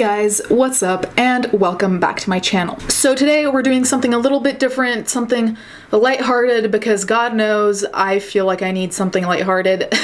guys, what's up, and welcome back to my channel. So today we're doing something a little bit different, something lighthearted, because God knows I feel like I need something lighthearted.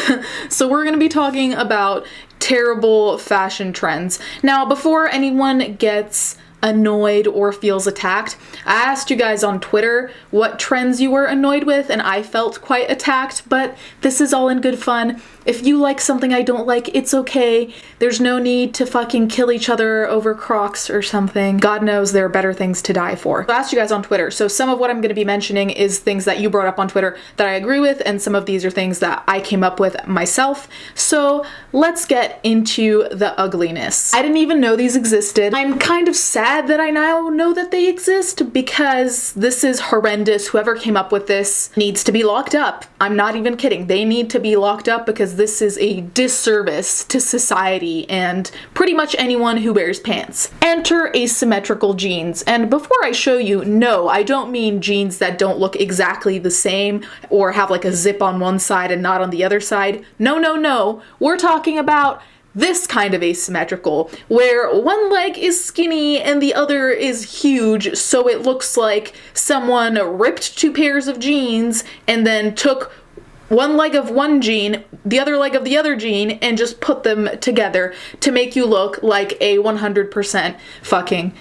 So we're gonna be talking about terrible fashion trends. Now, before anyone gets annoyed or feels attacked, I asked you guys on Twitter what trends you were annoyed with, and I felt quite attacked, but this is all in good fun. If you like something I don't like, it's okay. There's no need to fucking kill each other over Crocs or something. God knows there are better things to die for. I asked you guys on Twitter, so some of what I'm going to be mentioning is things that you brought up on Twitter that I agree with, and some of these are things that I came up with myself. So let's get into the ugliness. I didn't even know these existed. I'm kind of sad that I now know that they exist because this is horrendous. Whoever came up with this needs to be locked up. I'm not even kidding. They need to be locked up because this is a disservice to society and pretty much anyone who wears pants. Enter asymmetrical jeans. And before I show you, no, I don't mean jeans that don't look exactly the same or have like a zip on one side and not on the other side. No, no, no. We're talking about this kind of asymmetrical, where one leg is skinny and the other is huge, so it looks like someone ripped two pairs of jeans and then took one leg of one jean, the other leg of the other jean, and just put them together to make you look like a 100% fucking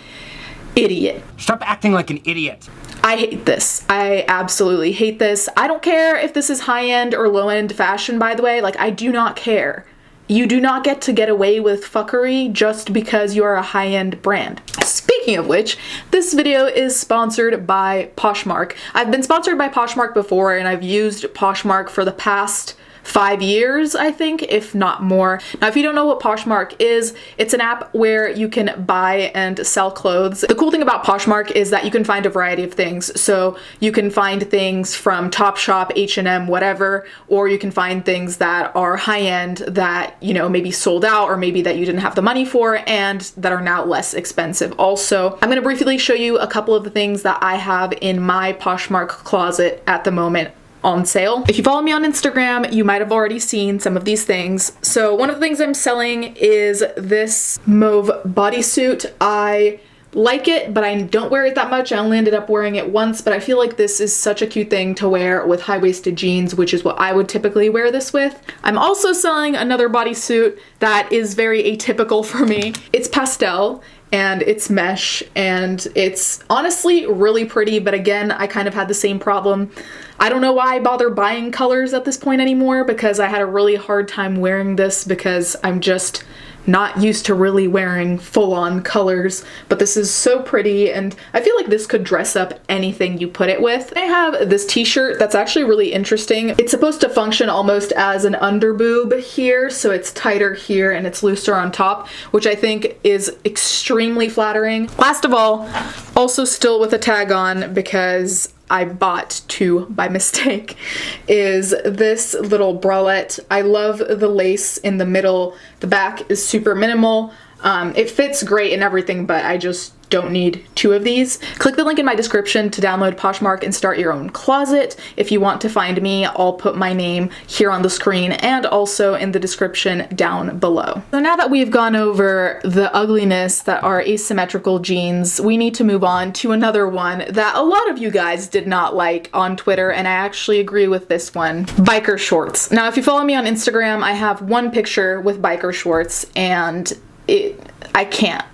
idiot. Stop acting like an idiot. I hate this. I absolutely hate this. I don't care if this is high-end or low-end fashion, by the way. Like, I do not care. You do not get away with fuckery just because you are a high-end brand. Speaking of which, this video is sponsored by Poshmark. I've been sponsored by Poshmark before, and I've used Poshmark for the past 5 years, I think, if not more. Now, if you don't know what Poshmark is, it's an app where you can buy and sell clothes. The cool thing about Poshmark is that you can find a variety of things. So you can find things from Topshop, H&M, whatever, or you can find things that are high-end that, you know, maybe sold out or maybe that you didn't have the money for and that are now less expensive. Also, I'm gonna briefly show you a couple of the things that I have in my Poshmark closet at the moment on sale. If you follow me on Instagram, you might have already seen some of these things. So one of the things I'm selling is this mauve bodysuit. I like it, but I don't wear it that much. I only ended up wearing it once, but I feel like this is such a cute thing to wear with high-waisted jeans, which is what I would typically wear this with. I'm also selling another bodysuit that is very atypical for me. It's pastel and it's mesh and it's honestly really pretty, but again, I kind of had the same problem. I don't know why I bother buying colors at this point anymore, because I had a really hard time wearing this because I'm just not used to really wearing full-on colors, but this is so pretty and I feel like this could dress up anything you put it with. I have this t-shirt that's actually really interesting. It's supposed to function almost as an underboob here, so it's tighter here and it's looser on top, which I think is extremely flattering. Last of all, also still with a tag on because I bought two by mistake, is this little bralette. I love the lace in the middle. The back is super minimal. It fits great and everything, but I just don't need two of these. Click the link in my description to download Poshmark and start your own closet. If you want to find me, I'll put my name here on the screen and also in the description down below. So now that we've gone over the ugliness that are asymmetrical jeans, we need to move on to another one that a lot of you guys did not like on Twitter, and I actually agree with this one. Biker shorts. Now, if you follow me on Instagram, I have one picture with biker shorts and I can't.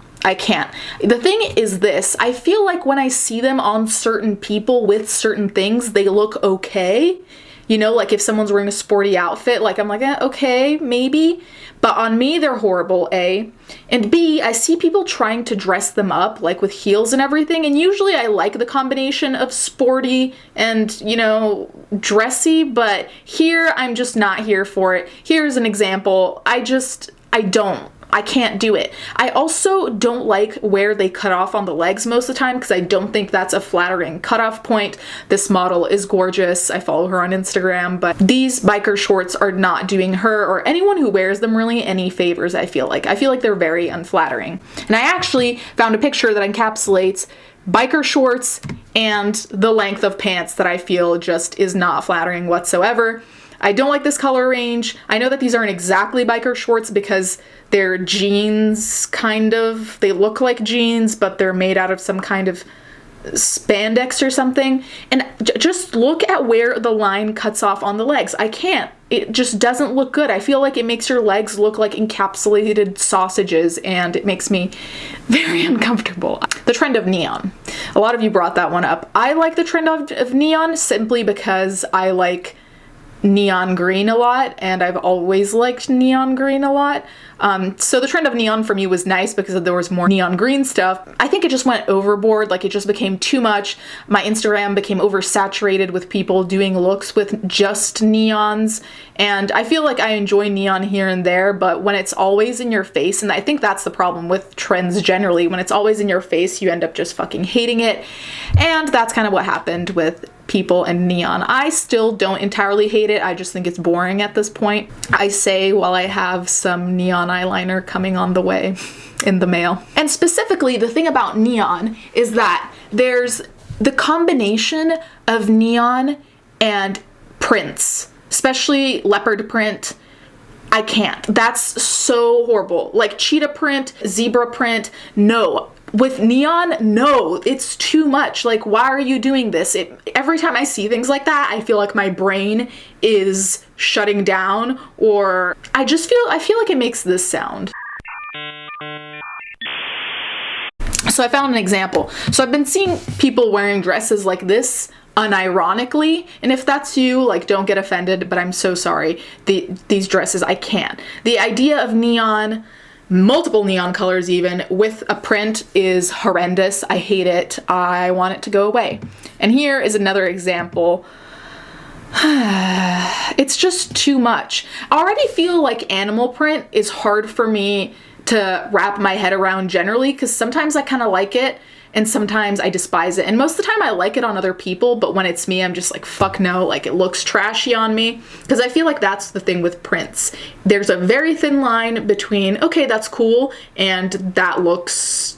The thing is this, I feel like when I see them on certain people with certain things, they look okay. You know, like if someone's wearing a sporty outfit, like I'm like, okay, maybe. But on me, they're horrible, A. And B, I see people trying to dress them up, like with heels and everything. And usually I like the combination of sporty and, you know, dressy. But here, I'm just not here for it. Here's an example. I can't do it. I also don't like where they cut off on the legs most of the time because I don't think that's a flattering cutoff point. This model is gorgeous. I follow her on Instagram, but these biker shorts are not doing her or anyone who wears them really any favors, I feel like. I feel like they're very unflattering. And I actually found a picture that encapsulates biker shorts and the length of pants that I feel just is not flattering whatsoever. I don't like this color range. I know that these aren't exactly biker shorts because they're jeans, kind of. They look like jeans, but they're made out of some kind of spandex or something. And just look at where the line cuts off on the legs. I can't. It just doesn't look good. I feel like it makes your legs look like encapsulated sausages, and it makes me very uncomfortable. The trend of neon. A lot of you brought that one up. I like the trend of neon simply because I like neon green a lot, and I've always liked neon green a lot. So the trend of neon for me was nice because there was more neon green stuff. I think it just went overboard, like it just became too much. My Instagram became oversaturated with people doing looks with just neons, and I feel like I enjoy neon here and there, but when it's always in your face, and I think that's the problem with trends generally, when it's always in your face, you end up just fucking hating it, and that's kind of what happened with people and neon. I still don't entirely hate it. I just think it's boring at this point. I say while I have some neon eyeliner coming on the way in the mail. And specifically, the thing about neon is that there's the combination of neon and prints, especially leopard print. I can't. That's so horrible. Like cheetah print, zebra print, no. With neon, no, it's too much. Like, why are you doing this? Every time I see things like that, I feel like my brain is shutting down, or I feel like it makes this sound. So I found an example. So I've been seeing people wearing dresses like this unironically, and if that's you, like, don't get offended, but I'm so sorry. These dresses, I can't. The idea of neon, multiple neon colors even, with a print is horrendous. I hate it. I want it to go away. And here is another example. It's just too much. I already feel like animal print is hard for me to wrap my head around generally, because sometimes I kind of like it and sometimes I despise it. And most of the time I like it on other people, but when it's me, I'm just like, fuck no, like it looks trashy on me. Because I feel like that's the thing with prints. There's a very thin line between, okay, that's cool, and that looks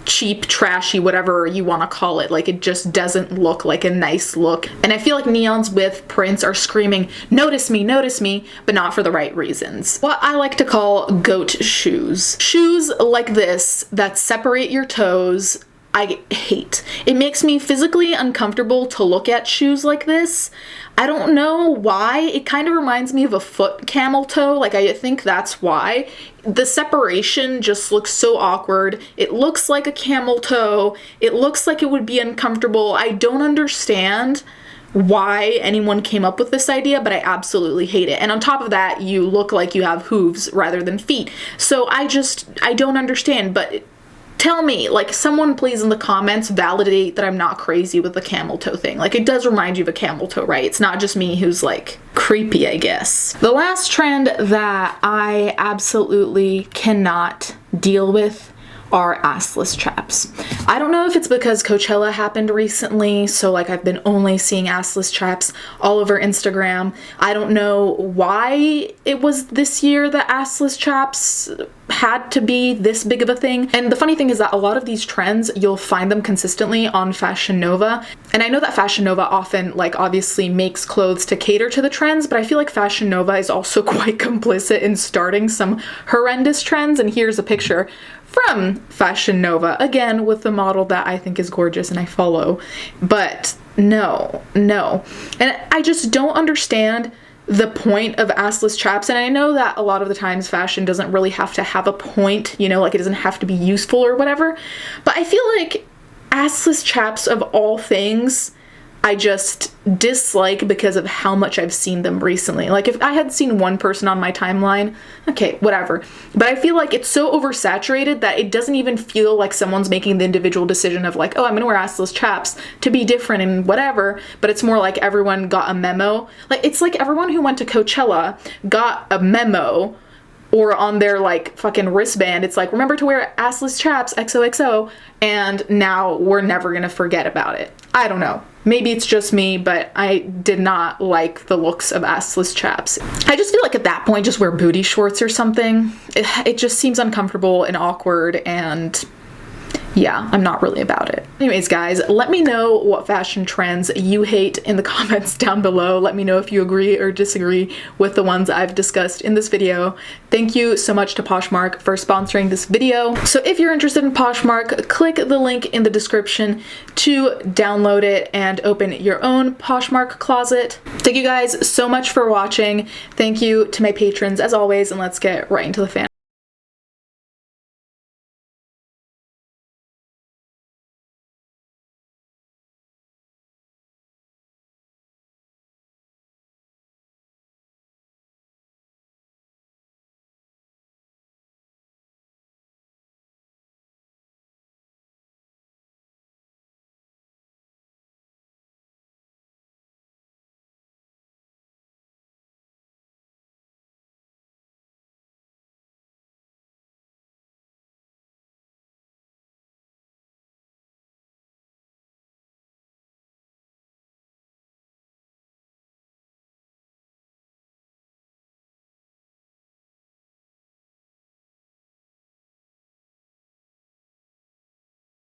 cheap, trashy, whatever you want to call it. Like, it just doesn't look like a nice look. And I feel like neons with prints are screaming, notice me, but not for the right reasons. What I like to call goat shoes. Shoes like this that separate your toes, I hate. It makes me physically uncomfortable to look at shoes like this. I don't know why. It kind of reminds me of a foot camel toe. Like, I think that's why. The separation just looks so awkward. It looks like a camel toe. It looks like it would be uncomfortable. I don't understand why anyone came up with this idea, but I absolutely hate it. And on top of that, you look like you have hooves rather than feet. So I don't understand, but tell me, like, someone please in the comments validate that I'm not crazy with the camel toe thing. Like, it does remind you of a camel toe, right? It's not just me who's, like, creepy, I guess. The last trend that I absolutely cannot deal with are assless chaps. I don't know if it's because Coachella happened recently, so like I've been only seeing assless chaps all over Instagram. I don't know why it was this year that assless chaps had to be this big of a thing. And the funny thing is that a lot of these trends, you'll find them consistently on Fashion Nova. And I know that Fashion Nova often, like, obviously makes clothes to cater to the trends, but I feel like Fashion Nova is also quite complicit in starting some horrendous trends. And here's a picture from Fashion Nova, again with the model that I think is gorgeous and I follow. But no. And I just don't understand the point of assless chaps. And I know that a lot of the times fashion doesn't really have to have a point, you know, like it doesn't have to be useful or whatever. But I feel like assless chaps of all things, I just dislike because of how much I've seen them recently. Like, if I had seen one person on my timeline, okay, whatever. But I feel like it's so oversaturated that it doesn't even feel like someone's making the individual decision of like, oh, I'm gonna wear assless chaps to be different and whatever. But it's more like everyone got a memo. Like, it's like everyone who went to Coachella got a memo, or on their like fucking wristband, it's like, remember to wear assless chaps, XOXO, and now we're never gonna forget about it. I don't know. Maybe it's just me, but I did not like the looks of assless chaps. I just feel like at that point, just wear booty shorts or something. It just seems uncomfortable and awkward, and yeah, I'm not really about it. Anyways, guys, let me know what fashion trends you hate in the comments down below. Let me know if you agree or disagree with the ones I've discussed in this video. Thank you so much to Poshmark for sponsoring this video. So if you're interested in Poshmark, click the link in the description to download it and open your own Poshmark closet. Thank you guys so much for watching. Thank you to my patrons as always, and let's get right into the fan.